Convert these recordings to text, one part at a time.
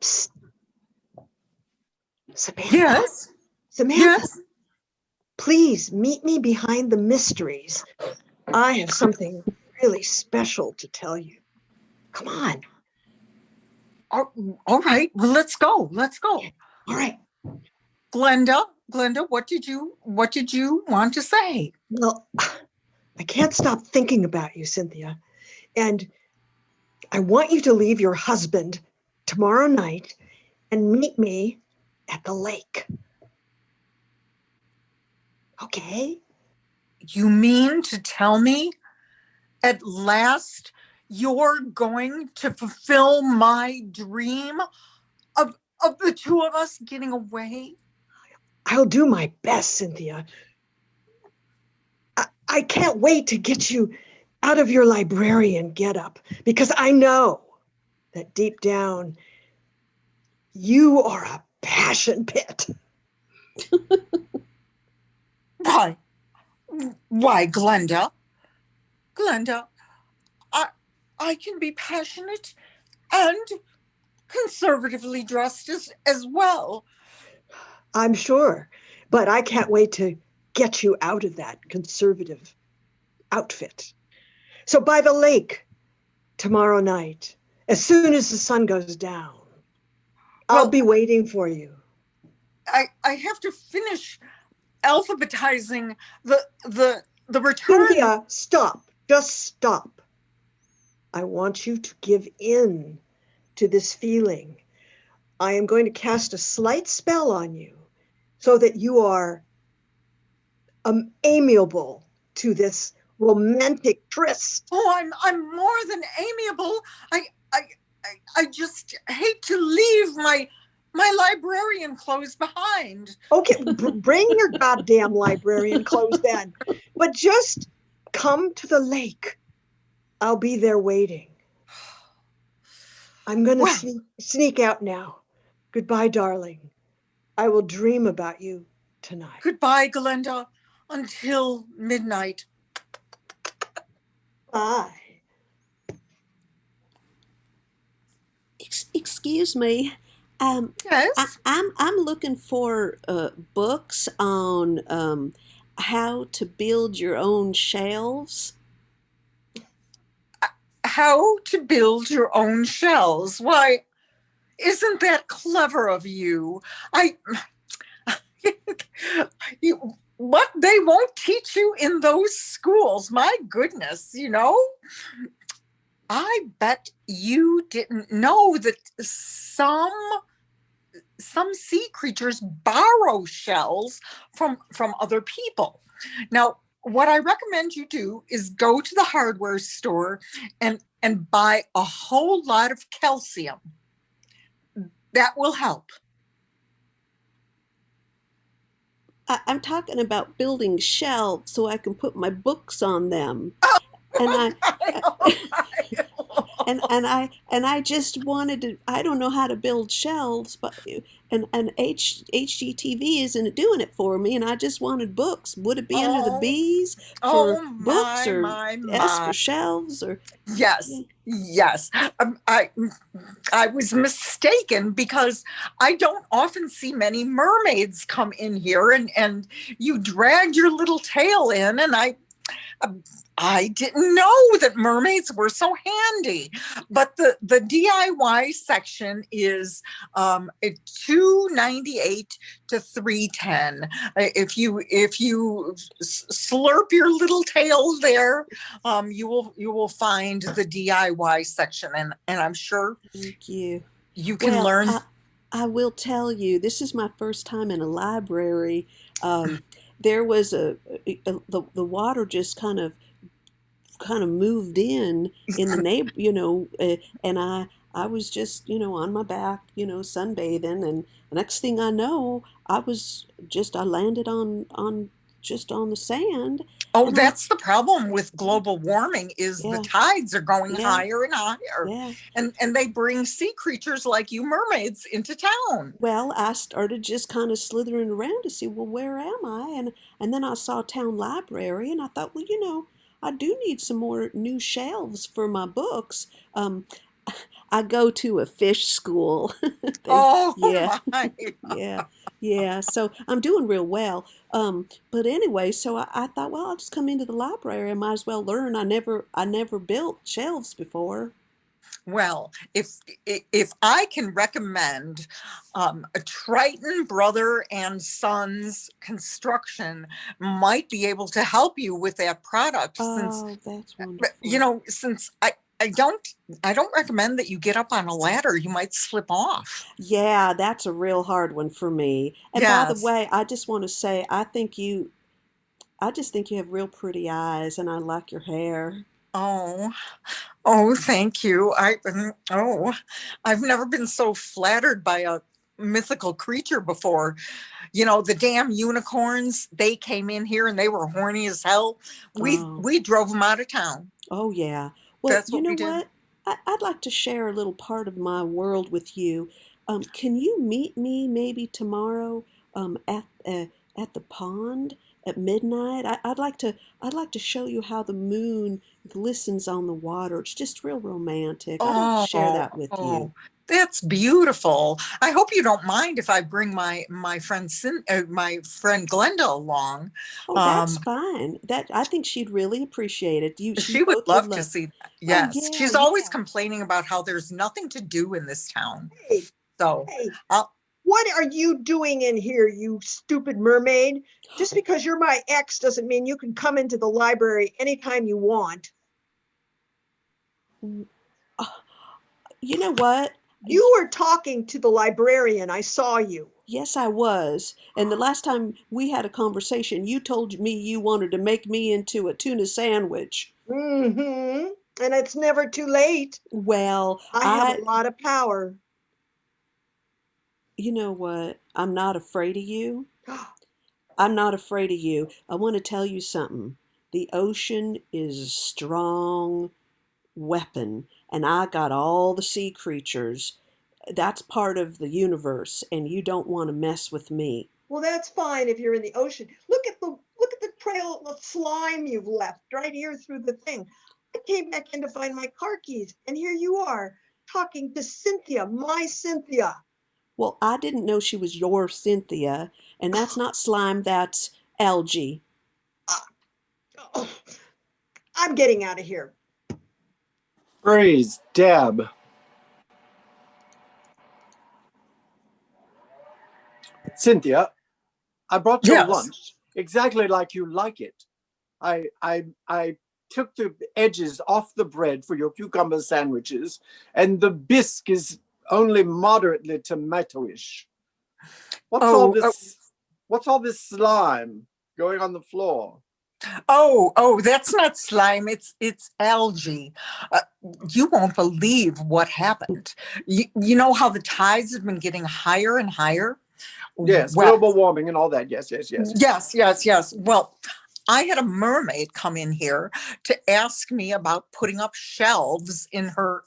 Psst. Samantha. Yes. Samantha. Yes. Please meet me behind the mysteries. I have something really special to tell you. Come on. All right. Well, let's go. Let's go. All right. Glenda, what did you want to say? Well, I can't stop thinking about you, Cynthia. And I want you to leave your husband tomorrow night and meet me at the lake. Okay? You mean to tell me at last you're going to fulfill my dream of the two of us getting away? I'll do my best, Cynthia. I can't wait to get you out of your librarian getup because I know that deep down you are a passion pit. Why, Glenda? Glenda, I can be passionate and conservatively dressed as well. I'm sure, but I can't wait to get you out of that conservative outfit. So by the lake tomorrow night, as soon as the sun goes down, I'll be waiting for you. I have to finish alphabetizing the return. Cynthia, stop. Just stop. I want you to give in to this feeling. I am going to cast a slight spell on you so that you are amiable to this romantic tryst. Oh, I'm more than amiable. I just hate to leave my librarian clothes behind. Okay, bring your goddamn librarian clothes then. But just come to the lake. I'll be there waiting. I'm going to sneak out now. Goodbye, darling. I will dream about you tonight. Goodbye, Glenda. Until midnight. Bye. Excuse me. Yes. I'm looking for books on how to build your own shelves. How to build your own shelves? Why, isn't that clever of you? What they won't teach you in those schools. My goodness, I bet you didn't know that some sea creatures borrow shells from other people. Now, what I recommend you do is go to the hardware store and buy a whole lot of calcium. That will help. I'm talking about building shelves so I can put my books on them. And I just wanted to. I don't know how to build shelves, but and HGTV isn't doing it for me. And I just wanted books. Would it be under the B's for books or S for shelves or? Yes. I was mistaken because I don't often see many mermaids come in here, and you dragged your little tail in, and I didn't know that mermaids were so handy. But the DIY section is $2.98 to $3.10. If you slurp your little tail there, you will find the DIY section, and I'm sure thank you. You can learn. I will tell you, this is my first time in a library. There was the water just kind of moved in the neighbor, and I was just, on my back, sunbathing, and the next thing I know, I landed on the sand. Oh, that's the problem with global warming is the tides are going higher and higher. Yeah. And they bring sea creatures like you mermaids into town. Well, I started just kind of slithering around to see, well, where am I? And then I saw town library, and I thought, well, I do need some more new shelves for my books. I go to a fish school. Oh Yeah, my. yeah, yeah. So I'm doing real well. But anyway, so I thought, well, I'll just come into the library. I might as well learn. I never built shelves before. Well, if I can recommend a Triton Brother and Sons construction might be able to help you with that product, since Oh, that's wonderful. since I don't recommend that you get up on a ladder. You might slip off. Yeah, that's a real hard one for me. And by the Yes. way, I just want to say, I just think you have real pretty eyes, and I like your hair. Oh, oh, thank you. I've never been so flattered by a mythical creature before. The damn unicorns, they came in here and they were horny as hell. we Oh. we drove them out of town. Oh, yeah. Well, That's you what know we did. what? I'd like to share a little part of my world with you. Can you meet me maybe tomorrow at the pond at midnight? I'd like to show you how the moon glistens on the water. It's just real romantic. I'd like to share Oh, that with you. oh, that's beautiful. I hope you don't mind if I bring my friend Glenda along. Oh, that's um fine. That I think she'd really appreciate it. You she would both would love to love. see that. Oh, Yes, yeah, she's always yeah. complaining about how there's nothing to do in this town. Hey, So hey, I'll what are you doing in here, you stupid mermaid? Just because you're my ex doesn't mean you can come into the library anytime you want. You know what? You were talking to the librarian. I saw you. Yes, I was. And the last time we had a conversation, you told me you wanted to make me into a tuna sandwich. Mm-hmm. And it's never too late. Well, I have a lot of power. you know what? I'm not afraid of you. I'm not afraid of you. I want to tell you something. The ocean is a strong weapon, and I got all the sea creatures. That's part of the universe, and you don't want to mess with me. Well, that's fine if you're in the ocean. Look at the trail of slime you've left right here through the thing. I came back in to find my car keys, and here you are talking to Cynthia, my Cynthia. Well, I didn't know she was your Cynthia, and that's not slime, that's algae. Oh, I'm getting out of here. Praise Deb. Cynthia, I brought your yes. lunch exactly like you like it. I took the edges off the bread for your cucumber sandwiches, and the bisque is only moderately tomatoish. What's all Oh, this? What's all this slime going on the floor? oh, that's not slime. It's algae. Uh, you won't believe what happened. You know how the tides have been getting higher and higher? Yes, Well, global warming and all that. Yes, yes, yes. yes. Well, I had a mermaid come in here to ask me about putting up shelves in her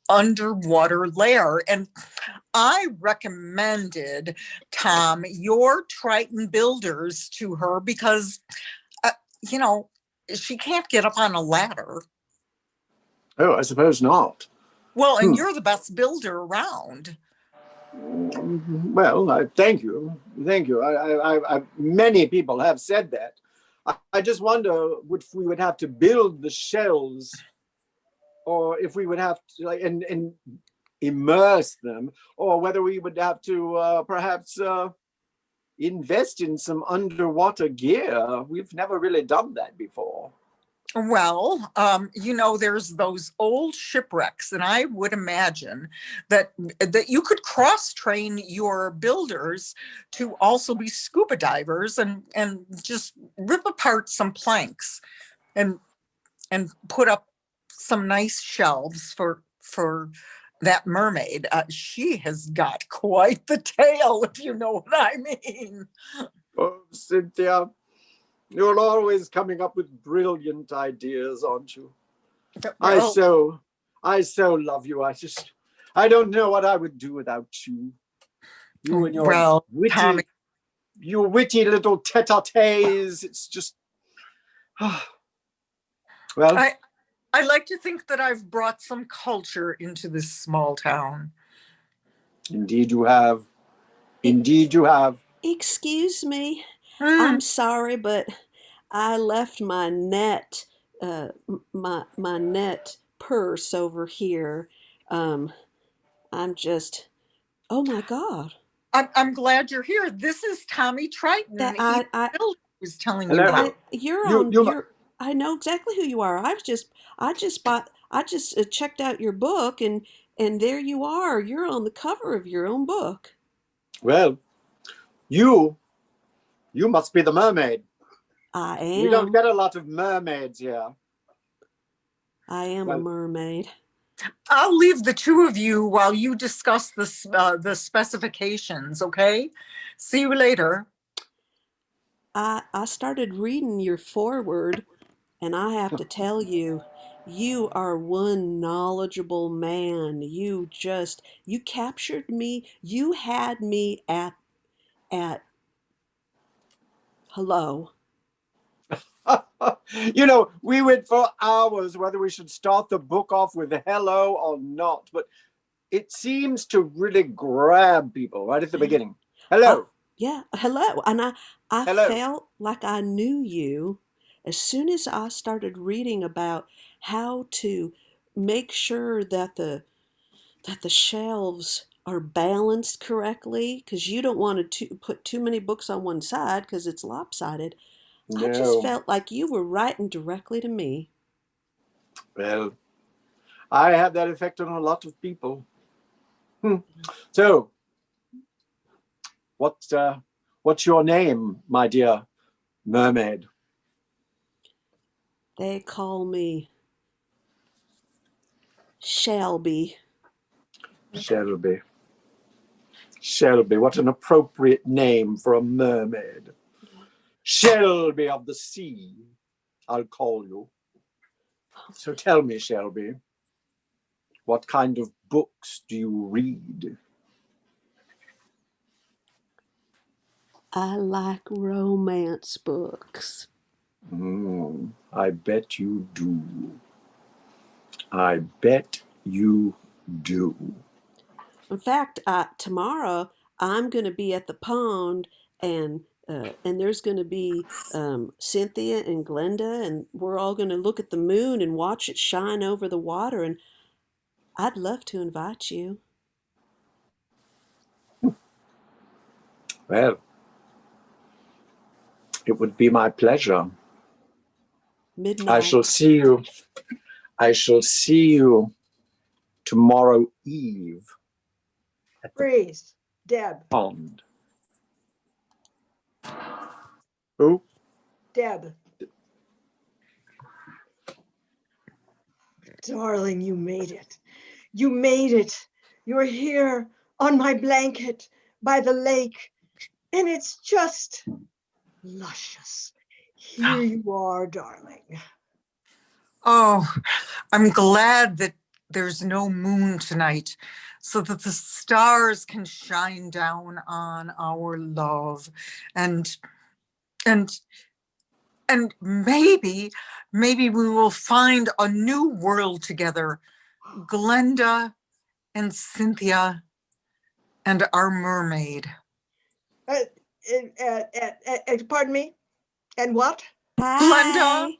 underwater lair, and I recommended, Tom, your Triton builders to her because uh, you know she can't get up on a ladder. Oh, I suppose not. Well, and you're the best builder around. Well, thank you, thank you. Many people have said that. I just wonder if we would have to build the shells, or if we would have to and immerse them, or whether we would have to perhaps invest in some underwater gear. We've never really done that before. Well, there's those old shipwrecks, and I would imagine that you could cross-train your builders to also be scuba divers and just rip apart some planks and put up some nice shelves for that mermaid. She has got quite the tail, if you know what I mean. Oh, Cynthia, you're always coming up with brilliant ideas, aren't you? I Well, so love you. I don't know what I would do without you. You and well, Tommy, your witty little tete-a-tetes. It's just, well, I like to think that I've brought some culture into this small town. Indeed you have. Indeed you have. Excuse me. Hmm. I'm sorry, but I left my net, my net purse over here. Um, I'm just, oh my God. I'm glad you're here. This is Tommy Triton. That He was telling you Hello. about. you're You on, you you're, I know exactly who you are. I just checked out your book and there you are. You're on the cover of your own book. well, you you must be the mermaid. I We don't am. get a lot of mermaids here. I am a Well, mermaid. I'll leave the two of you while you discuss the specifications. Okay. See you later. I started reading your foreword, and I have to tell you, you are one knowledgeable man. You captured me. You had me at hello. you know, we went for hours whether we should start the book off with hello or not, but it seems to really grab people right at the Yeah. beginning. I, Hello, yeah, hello. And I hello. felt like I knew you as soon as I started reading about how to make sure that the shelves are balanced correctly because you don't want to put too many books on one side because it's lopsided. I just No, felt like you were writing directly to me. well, I have that effect on a lot of people. Hmm. So, what's your name, my dear mermaid? They call me Shelby. Shelby. Shelby, what an appropriate name for a mermaid. Shelby of the sea, I'll call you. So tell me, Shelby, what kind of books do you read? I like romance books. I bet you do. I bet you do. In fact, tomorrow I'm going to be at the pond, and there's going to be Cynthia and Glenda, and we're all going to look at the moon and watch it shine over the water. And I'd love to invite you. Well, it would be my pleasure. I Midnight. shall see you. I shall see you tomorrow eve at the Freeze. Deb. pond. Who? Deb. Darling, you made it. You made it. You're here on my blanket by the lake, and it's just luscious. Here you are, darling. Oh, I'm glad that there's no moon tonight so that the stars can shine down on our love and and and maybe we will find a new world together. Glenda and Cynthia and our mermaid. Uh, Pardon me? And what? Glenda Hi.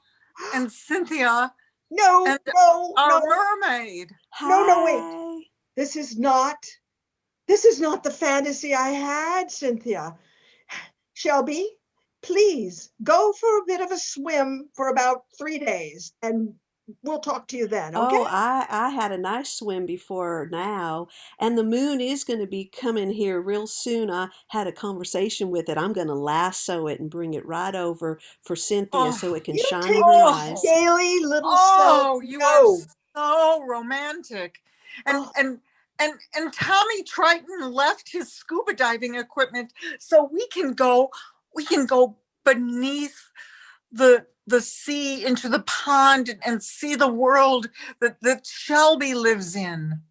and Cynthia No, and no, our no, mermaid. no, wait. Hi. This is not the fantasy I had, Cynthia. Shelby, please go for a bit of a swim for about 3 days and we'll talk to you then, okay? Oh, I had a nice swim before now, and the moon is going to be coming here real soon. I had a conversation with it. I'm going to lasso it and bring it right over for Cynthia Oh, so it can You shine in take her your oh, eyes. scaly little self. oh, you are No. so romantic. And Oh, and and Tommy Triton left his scuba diving equipment so we can go beneath the sea into the pond and see the world that Shelby lives in.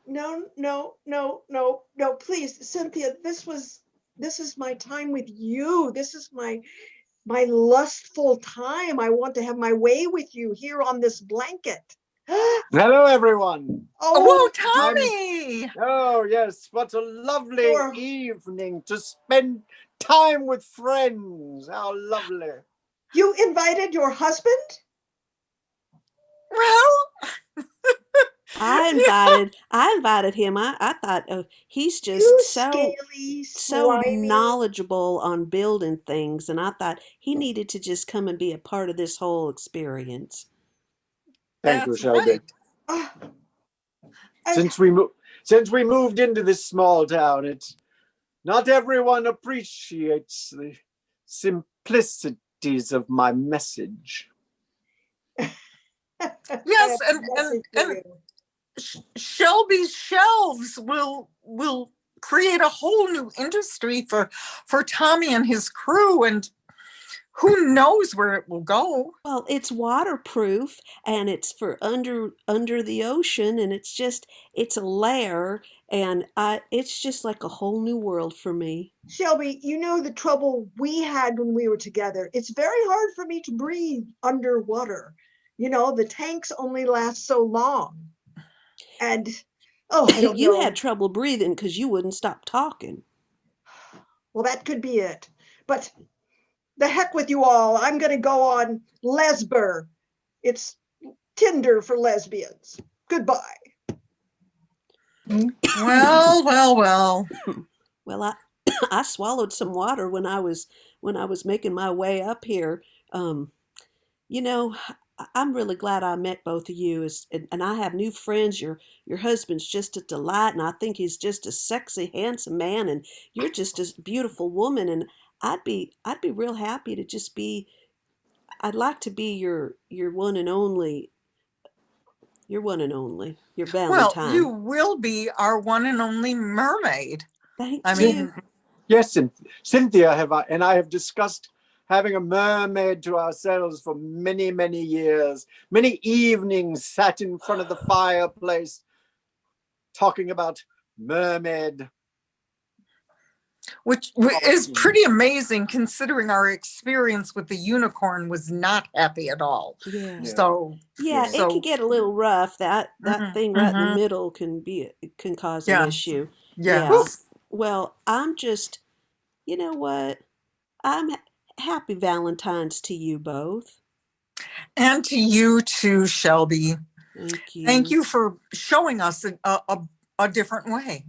no, no, no, no, no, please, Cynthia, this is my time with you. This is my my lustful time. I want to have my way with you here on this blanket. Hello, everyone. Oh, Oh, Tommy! Oh, yes. What a lovely Or- evening to spend time with friends. How lovely. you invited your husband? Well, I invited him. I thought, oh, he's You just scaly, so slimy. knowledgeable on building things, and I thought he needed to just come and be a part of this whole experience. Thank you, that's Shelby. right. Ah, Since we moved into this small town, it's not everyone appreciates the simplicities of my message. Yes, I have a message for and you. Shelby's shelves will create a whole new industry for Tommy and his crew, and who knows where it will go. Well, it's waterproof and it's for under the ocean, and it's a lair, and it's just like a whole new world for me. Shelby, you know the trouble we had when we were together. It's very hard for me to breathe underwater. The tanks only last so long. And I don't You know. had trouble breathing because you wouldn't stop talking. Well, that could be it. But the heck with you all. I'm going to go on Lesber. It's Tinder for lesbians. Goodbye. Well, well, well. Well, I swallowed some water when I was making my way up here. Um, you know, I'm really glad I met both of you, and I have new friends. Your husband's just a delight, and I think he's just a sexy, handsome man, and you're just a beautiful woman. And I'd be real happy to just be. I'd like to be your one and only, your Well, you Valentine. will be our one and only mermaid. Thank I you. mean, Yes, Cynthia and I have discussed having a mermaid to ourselves for many, many years. Many evenings sat in front of the fireplace talking about Mermaid. which is pretty amazing considering our experience with the unicorn was not happy at all. Yeah. So, Yeah, it can so get a little rough. That thing right in the mhm. middle can cause an Yeah, issue. Yeah. yes. Well, I'm just, you know what? I'm happy Valentine's to you both. And to you too, Shelby. Thank Thank you. you for showing us a different way.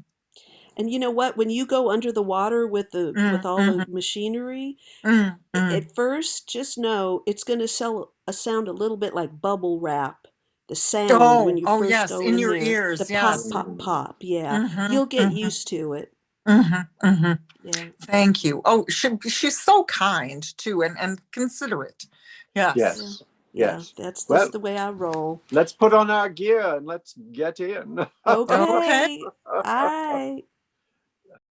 And you know what? When you go under the water with Mm, all the mhm, machinery, mm. at first, just know it's going to sound a little bit like bubble wrap. The sound when Oh, you oh first yes, go in in your there, the ears, pop, yes. pop, pop. Yeah, Mm-hmm, you'll get mm-hmm, used to it. mm-hmm, mm-hmm. Yeah. Thank you. Oh, she's so kind too, and considerate. Yes. Yeah. Yes, Yeah. yes. That's Well, the way I roll. let's put on our gear and let's get in. Okay. Okay. All right.